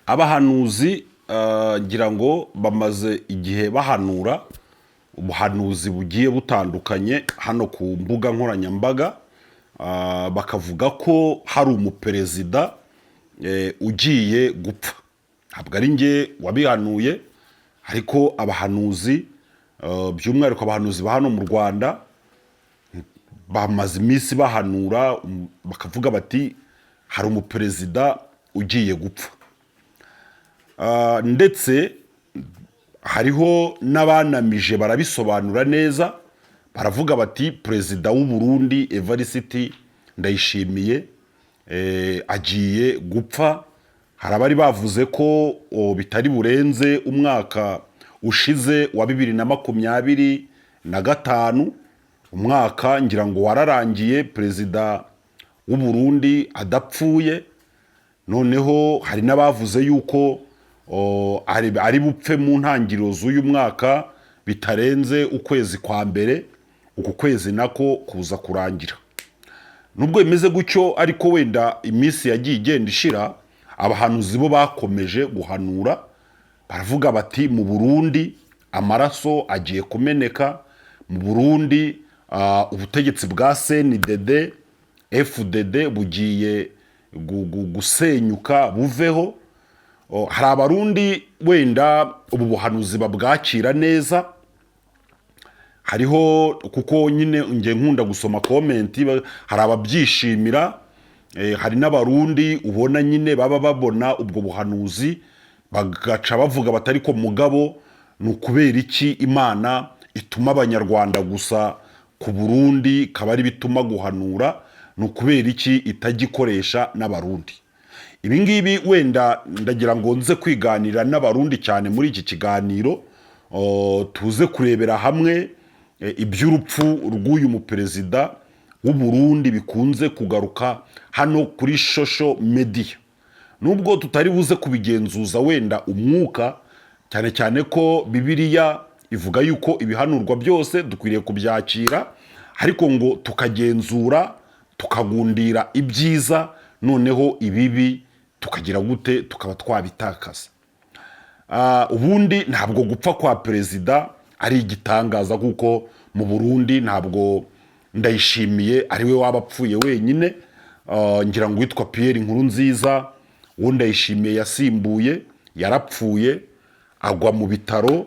abahanuzi ngira ngo bamaze igihe bahanura ubuhanuzi bugiye butandukanye hano ku mbuga nkoranyambaga, bakavuga ko hari umuperezida ugiye gupfa. Ntabwo ari njye wabihanuye, ariko abahanuzi by'umwihariko abahanuzi ba hano mu Rwanda bamaze iminsi bahanura, bakavuga bati hari umuperezida ugiye gupfa. Ndetse hariho n'abanamije barabisobanura neza, baravuga bati perezida w'u Burundi Evariste Ndayishimiye agiye gupfa. Hari abari bavuze ko bitari burenze umwaka ushize wa 2025, umwaka ngira ngo wararangiye perezida w'u Burundi adapfuye. Noneho hari n'abavuze yuko ari bupfe mu ntangiriro z'uyu mwaka bitarenze ukwezi kwa mbere, uku kwezi nako kuza kurangira. Nubwo bimeze gutyo, ariko wenda iminsi yagiye igenda ishira, abahanuzi bo bakomeje guhanura, baravuga bati mu Burundi amaraso agiye kumeneka, mu Burundi ubutegetsi bwa CNDD FDD bugiye gusenyuka buveho. Hari abarundi wenda ubu buhanuzi babwakira neza, hariho kuko nyine nge nkunda gusoma komenti, hari ababyishimira, hari n'abarundi ubona nyine baba babona ubwo buhanuzi bagaca bavuga batari ko mugabo ni ukubera iki Imana ituma abanyarwanda gusa ku Burundi kaba ari bituma guhanura, ni ukubera iki itagikoresha n'abarundi. Ibi ngibi wenda ndagira ngo nze kwiganira n'abarundi cyane muri iki kiganiro, tuze kurebera hamwe iby'urupfu rw'uyu muperezida w'u Burundi bikunze kugaruka hano kuri social media. Nubwo tutari buze kubigenzuza wenda umwuka, cyane cyane ko Bibiliya ivuga yuko ibihanurwa byose dukwiriye kubyakira, ariko ngo tukagenzura tukagundira ibyiza, noneho ibibi tukagira gute tukaba twabitakaza. Ubundi ntabwo gupfa kwa perezida ari igitangaza, kuko mu Burundi ntabwo Ndayishimiye ari we wabapfuye wenyine. Ngira ngo witwa Pierre Nkurunziza uwo Ndayishimiye yasimbuye yarapfuye agwa mu bitaro,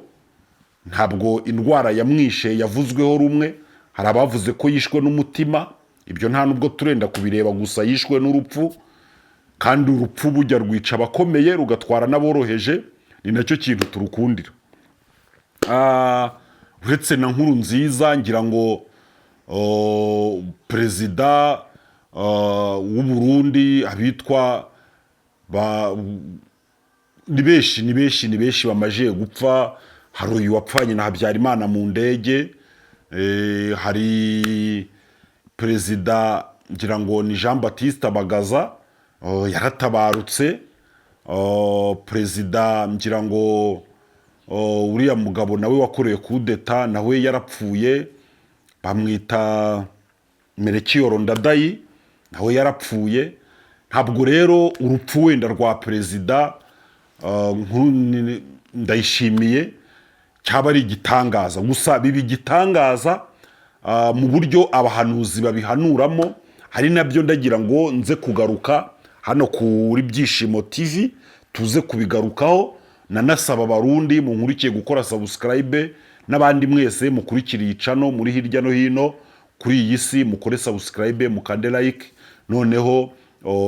ntabwo indwara yamwishe yavuzweho rumwe. Hari abavuze ko yishwe n'umutima, ibyo nta nubwo turenda kubireba, gusa yishwe n'urupfu, kandi urupfu bujya rwica abakomeye rugatwara n'aboroheje, ni nacyo kintu turukundira. Uretse na Nkurunziza, ngira ngo perezida w'u Burundi abitwa ni benshi bamaje gupfa. Hari uyu wapfanye na Habyarimana mu ndege, hari perezida ngira ngo ni Jean Baptiste Bagaza yaratabarutse, perezida ngira ngo uriya mugabo nawe wakoreye kudeta nawe yarapfuye, bamwita Melchior Ndadaye nawe yarapfuye. Ntabwo rero urupfu wenda rwa perezida Ndayishimiye cyaba ari igitangaza, gusa bibi igitangaza mu buryo abahanuzi babihanuramo. Hari nabyo ndagira ngo nze kugaruka hano kuri Byishimo TV, tuze kubigarukaho. Nanasaba abarundi munkurikiye gukora subscribe, n'abandi mwese mukurikira iyi channel muri hirya no hino kuri iyi si, mukore subscribe, mukande like, noneho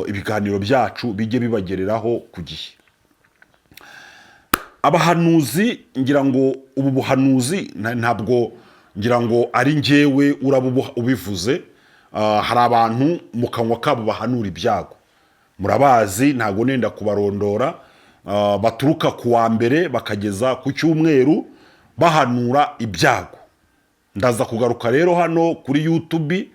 ibiganiro byacu bijye bibagereraho ku gihe. Abahanuzi ngira ngo ubu buhanuzi ntabwo ngira ngo ari njyewe ubivuze. Hari abantu mu kanwa kabo bahanura ibyago, murabazi, ntago nenda kubarondora. Baturuka ku wa mbere bakageza ku cyumweru bahanura ibyago. Ndaza kugaruka rero hano kuri YouTube,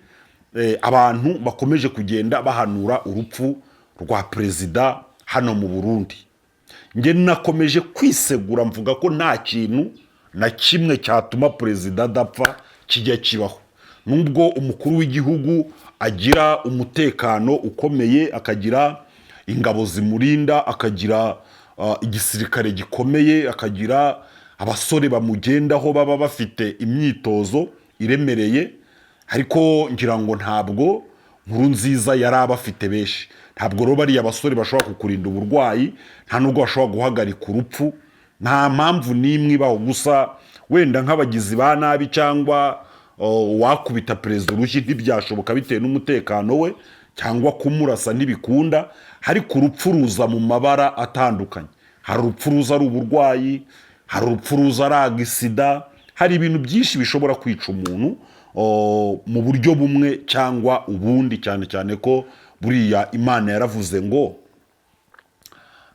abantu bakomeje kugenda bahanura urupfu rwa perezida hano mu Burundi. Nge nakomeje kwisegura mvuga ko nta kintu na kimwe cyatuma perezida adapfa kijya kibaho. Nubwo umukuru w'igihugu agira umutekano ukomeye, akagira ingabo zimurinda, akagira igisirikare gikomeye, akagira abasore bamugendaho baba bafite imyitozo iremereye, ariko ngira ngo ntabwo Nkurunziza yari abafite benshi. Ntabwo rero bariya basore bashobora kukurinda uburwayi, nta nubwo bashobora guhagarika urupfu, nta mpamvu n'imwe ibaho. Gusa wenda nk'abagizi ba nabi cyangwa wakubita perezida urushyi ntibyashoboka bitewe n'umutekano we, cyangwa kumurasa ntibikunda, ariko urupfu ruza mu mabara atandukanye. Hari urupfu ruza ari uburwayi, hari urupfu ruza ari agisida, hari ibintu byinshi bishobora kwica umuntu mu buryo bumwe cyangwa ubundi, cyane cyane ko buriya Imana yaravuze ngo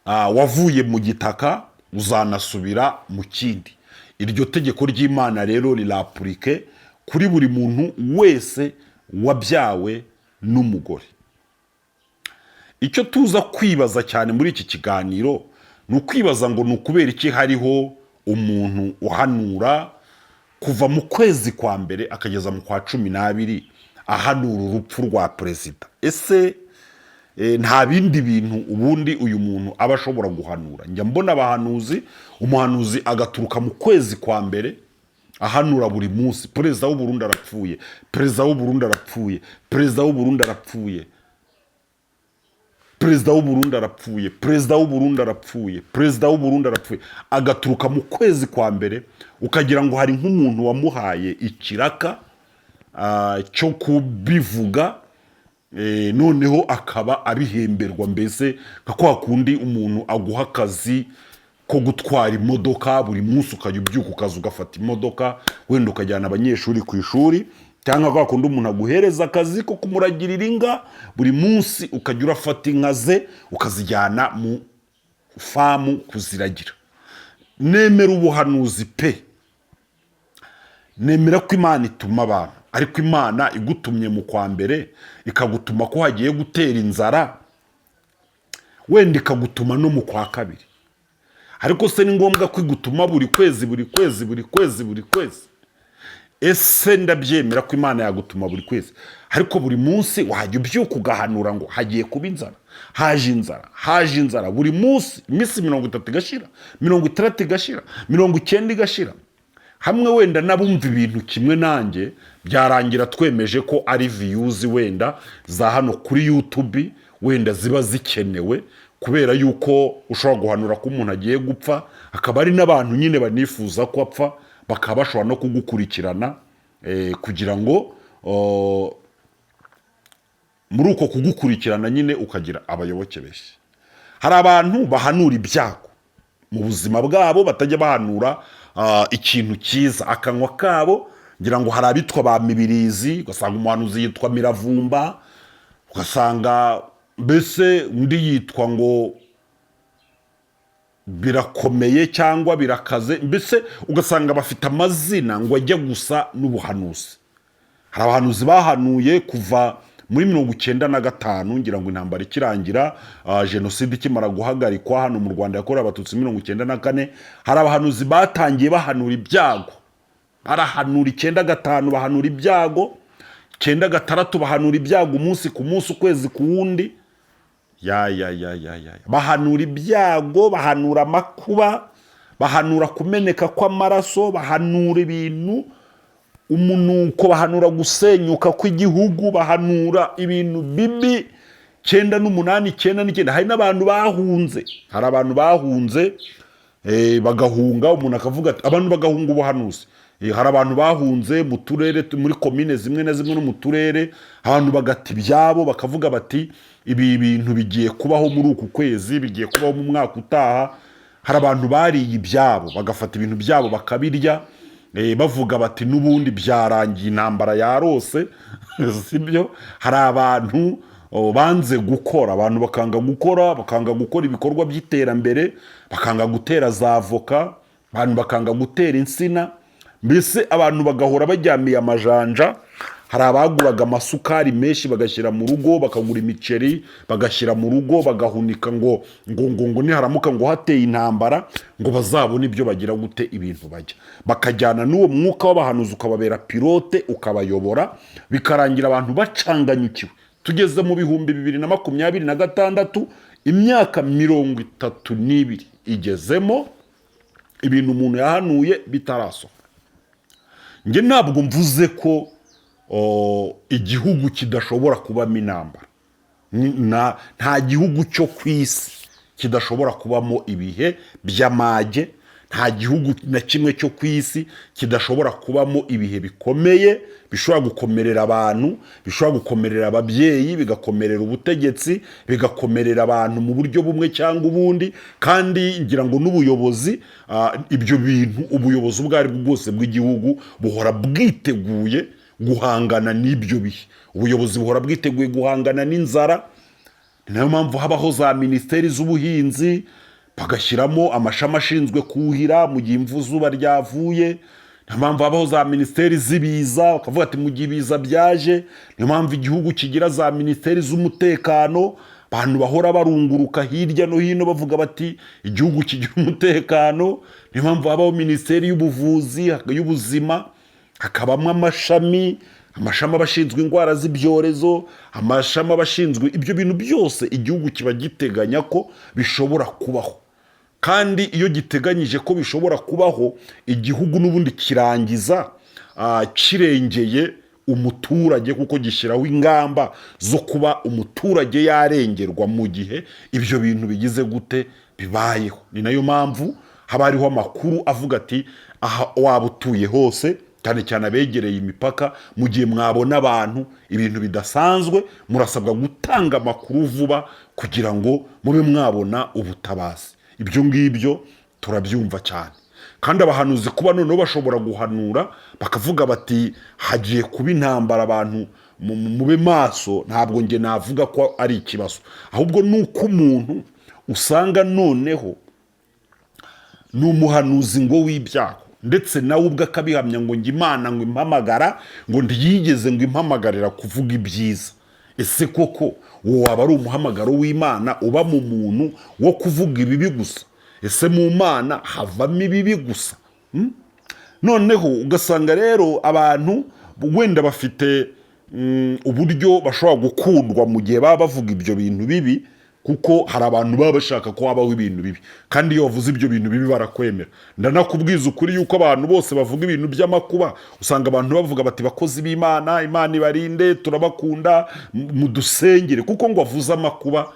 wavuye mu gitaka uzanasubira mu kindi. Iryo tegeko ry'Imana rero rirapurike kuri buri muntu wese wabyawe n'umugore. Icyo tuza kwibaza cyane muri iki kiganiro ni ukwibaza ngo ni ukubera iki hariho umuntu uhanura kuva mu kwezi kwa mbere akageza mu kwa 12 ahanura urupfu rwa perezida. Ese nta bindi bintu ubundi uyu muntu aba ashobora guhanura? Njya mbona abahanuzi, umuhanuzi agaturuka mu kwezi kwa mbere ahanura buri munsi, perezida w'u Burundi arapfuye, perezida w'u Burundi arapfuye, perezida w'u Burundi arapfuye, perezida w'u Burundi arapfuye, perezida w'u Burundi arapfuye, perezida w'u Burundi arapfuye. Agaturuka mu kwezi kwa mbere ukagira ngo hari nk'umuntu wamuhaye ikiraka cyo kubivuga, noneho akaba abihemberwa. Mbese nka kwa kundi umuntu aguha akazi ko gutwara imodoka, buri munsi ukajya ubyuka ukaza ugafata imodoka, wenda ukajyana abanyeshuri ku ishuri, cyangwa kwa kundi umuntu aguhereza akazi ko kumuragirira inka, buri munsi ukajya urafata inka ze ukazijyana mu famu kuziragira. Nemera ubuhanuzi pe, nemera ko Imana ituma abantu, ariko Imana igutumye mu kwa mbere ikagutuma ko hagiye gutera inzara, wenda ikagutuma no mu kwa kabiri. Ariko se ni ngombwa ko igutuma buri kwezi buri kwezi buri kwezi buri kwezi? Ese ndabyemera ko Imana yagutuma buri kwezi, ariko buri munsi wajya ubyuka ugahanura ngo hagiye kuba inzara, haje inzara, haje inzara. Buri munsi iminsi 30 igashira, 60 igashira, 90 igashira. Hamwe wenda nabumva ibintu kimwe nanjye, byarangira twemeje ko ari views wenda za hano kuri YouTube wenda ziba zikenewe, kubera yuko ushobora guhanura ko umuntu agiye gupfa, akaba ari n'abantu nyine banifuza ko apfa, bakaba bashobora no kugukurikirana kugira ngo muri uko kugukurikirana nyine ukagira abayoboke benshi. Hari abantu bahanura ibyago mu buzima bwabo, batajya bahanura ikintu cyiza. Akanwa kabo ngira ngo hari abitwa ba Mibirizi, ugasanga umuhanuzi yitwa Miravumba, ugasanga mbese undi yitwa ngo Birakomeye cyangwa Birakaze, mbese ugasanga bafite amazina ngo ajya gusa n'ubuhanuzi. Hari abahanuzi bahanuye kuva muri 1995, ngira ngo intambara ikirangira, jenoside ikimara guhagarikwa hano mu Rwanda yakorewe abatutsi 1994. Hari abahanuzi batangiye bahanura ibyago, barahanura 95 bahanura ibyago, 96 bahanura ibyago umunsi ku munsi, ukwezi ku wundi. Bahanura ibyago, bahanura amakuba, bahanura kumeneka kw'amaraso, bahanura ibintu umunuko, bahanura gusenyuka kw'igihugu, bahanura ibintu bibi. 98, 99. Hari n'abantu bahunze, hari abantu bahunze bagahunga, umuntu akavuga ati abantu bagahunga ubuhanuzi. Hari abantu bahunze mu turere, muri komine zimwe na zimwe no mu turere, abantu bagata ibyabo bakavuga bati ibi bintu bigiye kubaho muri uku kwezi, bigiye kubaho mu mwaka utaha. Hari abantu bariye ibyabo, bagafata ibintu byabo bakabirya, bavuga bati n'ubundi byarangiye, intambara yarose. Sibyo? Hari abantu banze gukora, abantu bakanga gukora, bakanga gukora ibikorwa by'iterambere, bakanga gutera za avoka, abantu bakanga gutera insina. Mbese abantu bagahora bajyamiye amajanja. Hari abaguraga amasukari menshi bagashyira mu rugo, bakagura imiceri bagashyira mu rugo, bagahunika ngo niharamuka ngo hateye intambara ngo bazabone ibyo bagira gute ibintu bajya. Bakajyana n'uwo mwuka w'abahanuzi ukababera pilote, ukabayobora, bikarangira abantu bacanganyukiwe. Tugeze mu 2026, imyaka 32 igezemo ibintu umuntu yahanuye bitarasohora. Nge ntabwo mvuze ko igihugu kidashobora kubamo intambara. Nta gihugu cyo ku isi kidashobora kubamo ibihe by'amage, nta gihugu na kimwe cyo ku isi kidashobora kubamo ibihe bikomeye bishobora gukomerera abantu, bishobora gukomerera ababyeyi, bigakomerera ubutegetsi, bigakomerera abantu mu buryo bumwe cyangwa ubundi. Kandi ngira ngo n'ubuyobozi, ibyo bintu ubuyobozi ubwo ari bwo bwose bw'igihugu buhora bwiteguye guhangana n'ibyo bihe. Ubuyobozi buhora bwiteguye guhangana n'inzara. Niyo mpamvu habaho za minisiteri z'ubuhinzi, bagashyiramo amashami ashinzwe kuhira mu gihe izuba ryavuye. Niyo mpamvu habaho za minisiteri z'ibiza, bakavuga ati mu gihe ibiza byaje. Niyo mpamvu igihugu kigira za minisiteri z'umutekano, abantu bahora barunguruka hirya no hino bavuga bati igihugu kigira umutekano. Niyo mpamvu habaho minisiteri y'ubuvuzi, y'ubuzima, hakabamo amashami abashinzwe indwara z'ibyorezo, amashami abashinzwe ibyo bintu byose. Igihugu kiba giteganya ko bishobora kubaho, kandi iyo giteganyije ko bishobora kubaho, igihugu n'ubundi kirangiza kirengeye umuturage, kuko gishyiraho ingamba zo kuba umuturage yarengerwa mu gihe ibyo bintu bigize gute bibayeho. Ni nayo mpamvu haba hariho amakuru avuga ati aha waba utuye hose, cyane cyane abegereye imipaka, mu gihe mwabona abantu ibintu bidasanzwe, murasabwa gutanga amakuru vuba kugira ngo mube mwabona ubutabazi. Ibyo ngibyo turabyumva cyane. Kandi abahanuzi kuba noneho bashobora guhanura bakavuga bati hagiye kuba intambara, abantu mube maso, ntabwo nge navuga ko ari ikibazo, ahubwo nuko umuntu usanga noneho ni umuhanuzi ngo w'ibyago, ndetse nawe ubwo akabihamya ngo njye Imana ngo impamagara, ngo ntiyigeze ngo impamagarira kuvuga ibyiza. Ese koko wowe waba ari umuhamagaro w'Imana uba mu muntu wo kuvuga ibibi gusa? Ese mu Mana havamo ibibi gusa? Noneho ugasanga rero abantu wenda bafite uburyo bashobora gukundwa mu gihe baba bavuga ibyo bintu bibi, kuko hari abantu baba bashaka ko habaho ibintu bibi, kandi iyo bavuze ibyo bintu bibi barakwemera. Ndanakubwiza ukuri yuko abantu bose bavuga ibintu by'amakuba, usanga abantu bavuga bati bakozi b'Imana, Imana ibarinde, turabakunda, mudusengere, kuko ngo avuze amakuba.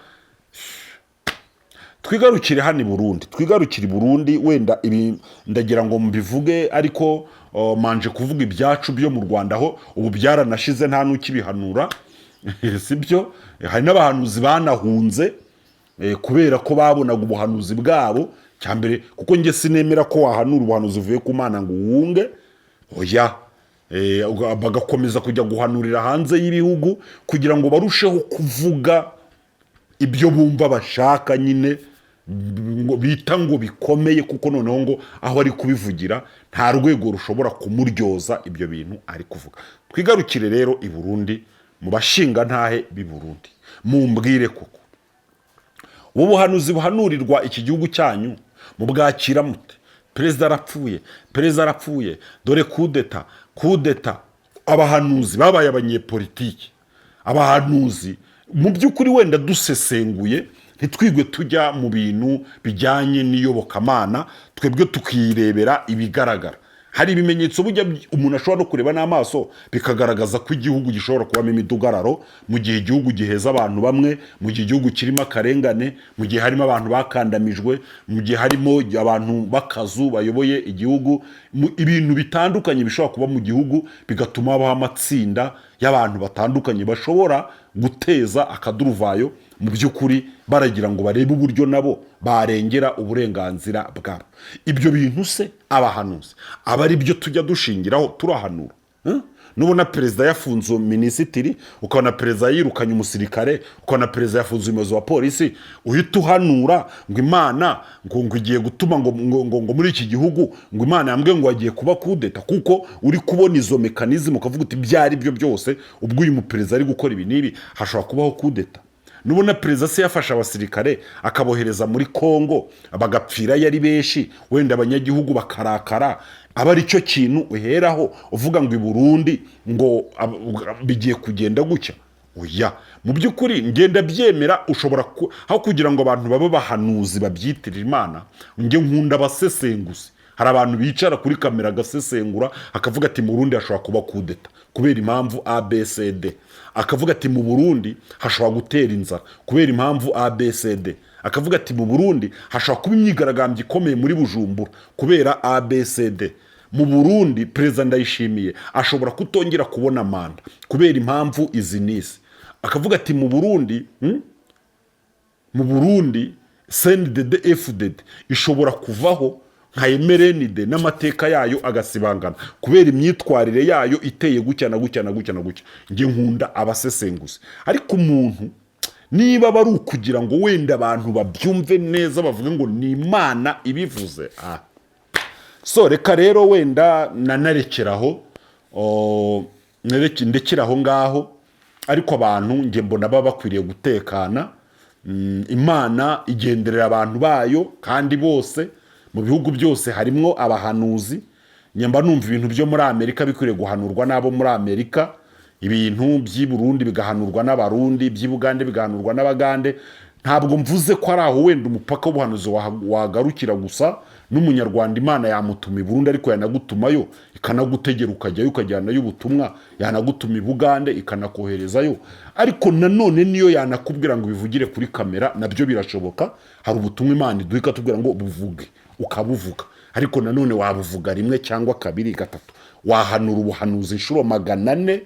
Twigarukire hano i Burundi, twigarukire i Burundi. Wenda ibi ndagira ngo mbivuge, ariko manje kuvuga ibyacu byo mu Rwanda ho ubu byaranashize nta n'ukibihanura. Sibyo? Hari n'abahanuzi banahunze kubera ko babonaga ubuhanuzi bwabo. Cyambere kuko nge sinemera ko wahanura ubuhanuzi uvuye ku Mana ngo uwunge. Oya, bagakomeza kujya guhanurira hanze y'ibihugu kugira ngo barusheho kuvuga ibyo bumva bashaka nyine, bita ngo bikomeye, kuko noneho ngo aho ari kubivugira nta rwego rushobora kumuryoza ibyo bintu ari kuvuga. Twigarukire rero i Burundi, mu bashinga ntahe b'i Burundi, mumbwire koko ubu buhanuzi buhanurirwa iki gihugu cyanyu mubwakira mute? Perezida arapfuye, dore kudeta. Abahanuzi babaye abanyepolitiki. Abahanuzi mu by'ukuri wenda dusesenguye, ntitwigwe tujya mu bintu bijyanye n'iyobokamana, twebwe tukirebera ibigaragara. Hari ibimenyetso bujya umuntu ashobora no kureba n'amaso bikagaragaza ko igihugu gishobora kubamo imidugararo, mu gihe igihugu giheza abantu bamwe, mu gihe igihugu kirimo akarengane, mu gihe harimo abantu bakandamijwe, mu gihe harimo abantu b'akazu bayoboye igihugu, ibintu bitandukanye bishobora kuba mu gihugu bigatuma habaho amatsinda y'abantu batandukanye bashobora guteza akaduruvayo, mu by'ukuri baragira ngo barebe uburyo nabo barengera uburenganzira bwabo. Ibyo bintu se abahanuzi aba ari byo tujya dushingiraho turahanura? Nubona perezida yafunze minisitiri, ukabona perezida yirukanye umusirikare, ukabona perezida yafunze umuyobozi wa polisi, uhita uhanura ngo Imana ngo igiye gutuma ngo muri iki gihugu ngo Imana yambwiye ngo agiye kuba kudeta, kuko uri kubona izo mekanizmu ukavuga uti byari byo byose ubwo uyu muperezida ari gukora ibi n'ibi hashobora kubaho kudeta. Nubona perezida se yafasha abasirikare akabohereza muri Kongo bagapfira yari benshi, wenda abanyagihugu bakarakara, aba ari cyo kintu uheraho uvuga ngo i Burundi ngo bigiye kugenda gutya. oya mu by'ukuri ngenda byemera ushobora aho kugira ngo abantu babe bahanuzi babyitirira Imana njye nkunda abasesenguzi. Hari abantu bicara kuri kamera agasesengura akavuga ati mu Burundi hashobora kuba kudeta kubera impamvu ABCD, akavuga ati mu Burundi hashobora gutera inzara kubera impamvu ABCD, akavuga ati mu Burundi hashobora kuba imyigaragambyo ikomeye muri Bujumbura kubera ABCD, mu Burundi Perezida Ndayishimiye ashobora kutongera kubona manda kubera impamvu izi nisi, akavuga ati mu Burundi CNDD-FDD ishobora kuvaho nka emerenide n'amateka yayo agasibangana kubera imyitwarire yayo iteye gutya na gutya na gutya na gutya. Nge nkunda abasesenguzi. Ariko umuntu niba bari ukugira ngo wenda abantu babyumve neza bavuga ngo ni Imana ibivuze, so reka rero wenda nanarekeraho ndekeraho ngaho. Ariko abantu nge mbona baba bakwiriye gutekana. Imana igenderera abantu bayo kandi bose mu bihugu byose harimo abahanuzi. Nyamba numva ibintu byo muri Amerika bikwiriye guhanurwa n'abo muri Amerika, ibintu by'i Burundi bigahanurwa n'abarundi, by'i Bugande bigahanurwa n'abagande. Ntabwo mvuze ko ari aho wenda umupaka w'ubuhanuzi wagarukira gusa n'umunyarwanda Imana yamutuma i Burundi ariko yanagutumayo ikanagutegera ukajyayo ukajyanayo ubutumwa, yanagutuma i Bugande ikanakoherezayo. Ariko nanone niyo yanakubwira ngo bivugire kuri kamera nabyo birashoboka. Hari ubutumwa Imana iduha ikatubwira ngo buvuge ukabuvuga, ariko nanone wabuvuga rimwe cyangwa kabiri gatatu. Wahanura ubuhanuzi inshuro 400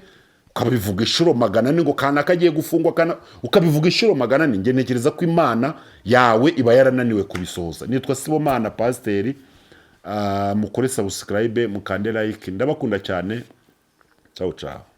ukabivuga inshuro 400 ngo kana kagiye gufungwa ukabivuga inshuro 400. Nge ntekereza ko Imana yawe iba yarananiwe kubisohoza. Nitwa Sibomana Pasiteri. Mukore subscribe mukande like. Ndabakunda cyane. Ciao ciao.